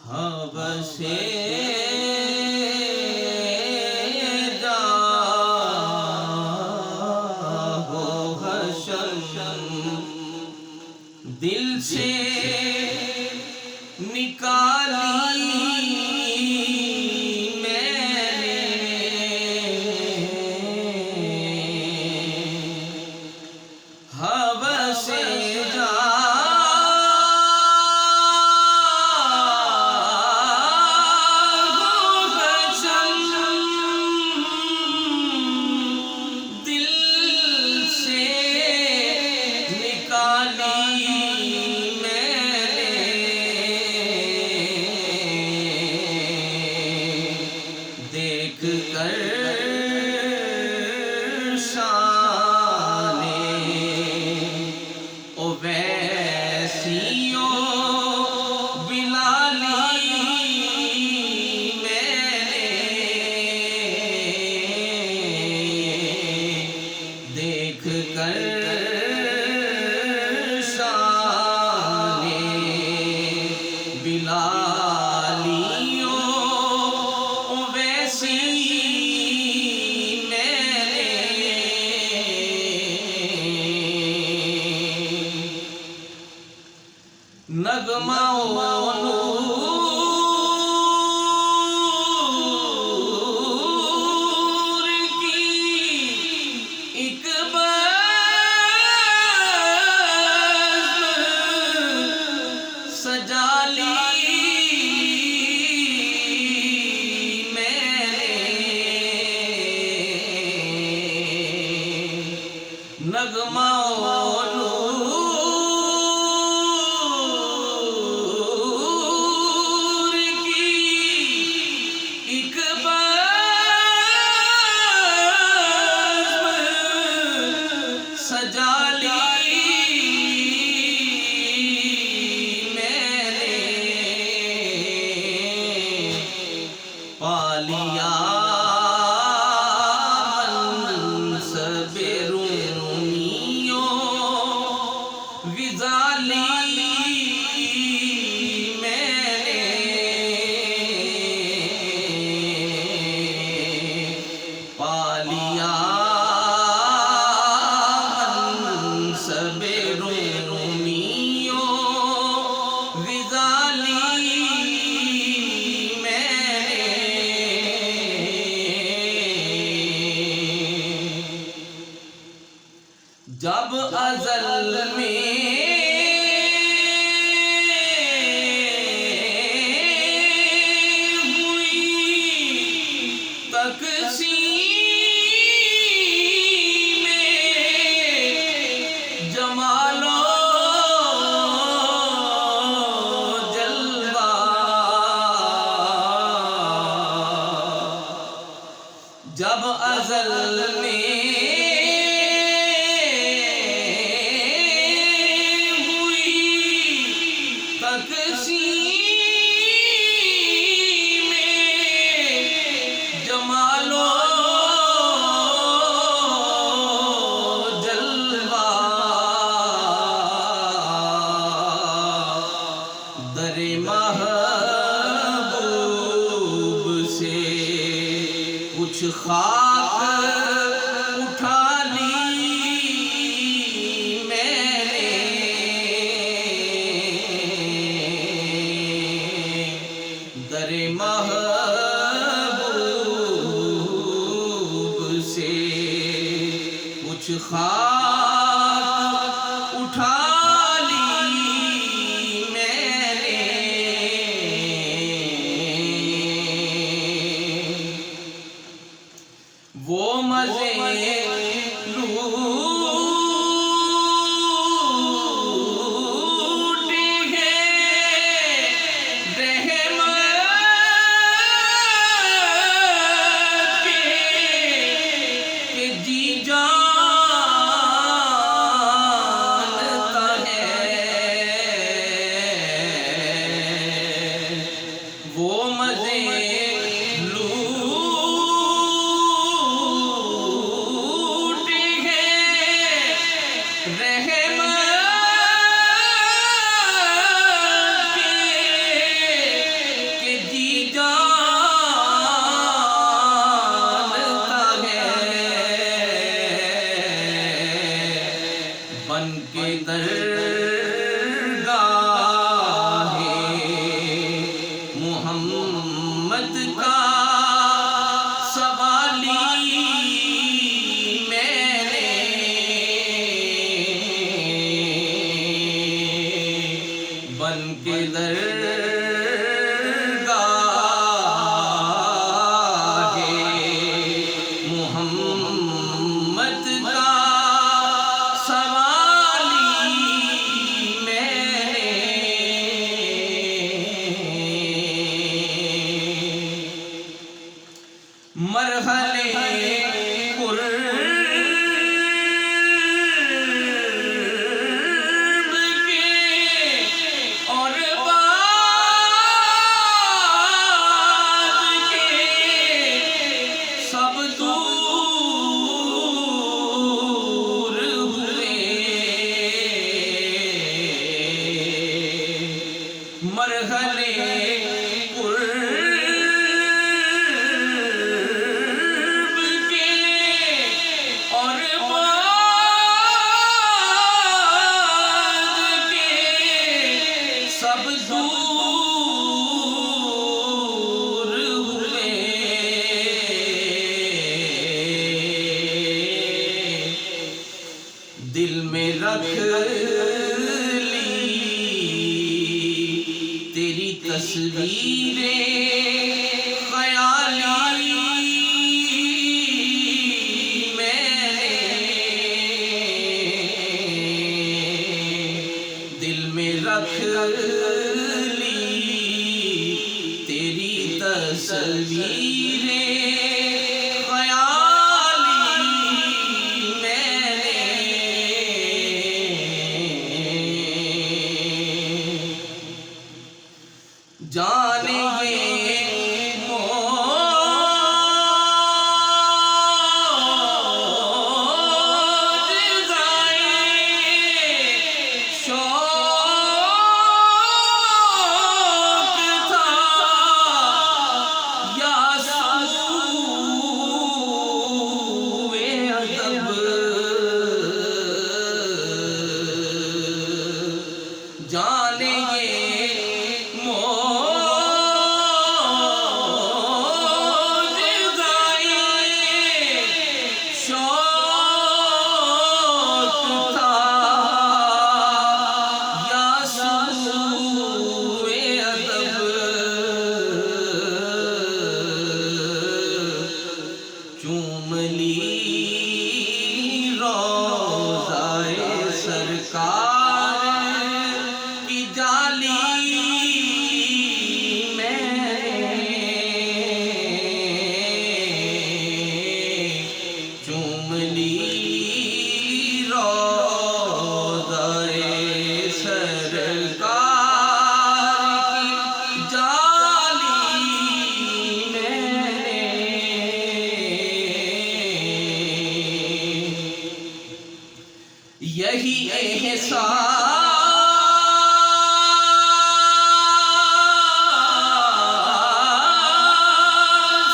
हवसे दा हो हशम दिल से निकाली मैंने हवसे दा देख कर शाने ओ वैसियों बिलाली मैंने देख कर शाने बिलालियों नगमाओं नूर की एक बज़्म सजा ली मैंने नगमाओं सजा ली मैंने पा लिया मनसबे रूमियों विज़ाली मैंने पा लिया सबे रूमियों विज़ाली मैंने जब अज़ल में हुई तक़सीम जमालो जलवा जब अज़ल में हुई तक़सीम जमालो दरे महबूब से कुछ खाक उठा ली मैंने दरे महबूब से कुछ खाक उठा वो मज़े लूटे हैं रहमत के जी जान के मोहम्मद का सवाली मैंने मरहले मरहले कुर्ब के और बाद के सब दूर हुए। दिल में रख तेरी तस्वीरें ख्याली मैंने दिल में रख ली तेरी तस्वीरें जाने ये मौजज़ाए शौक़ था या सूए अदब। जाने ये रोज़ाए सरकार की जाली में चूम ली रोज़ाए सरकार की जाली में। यही एहसास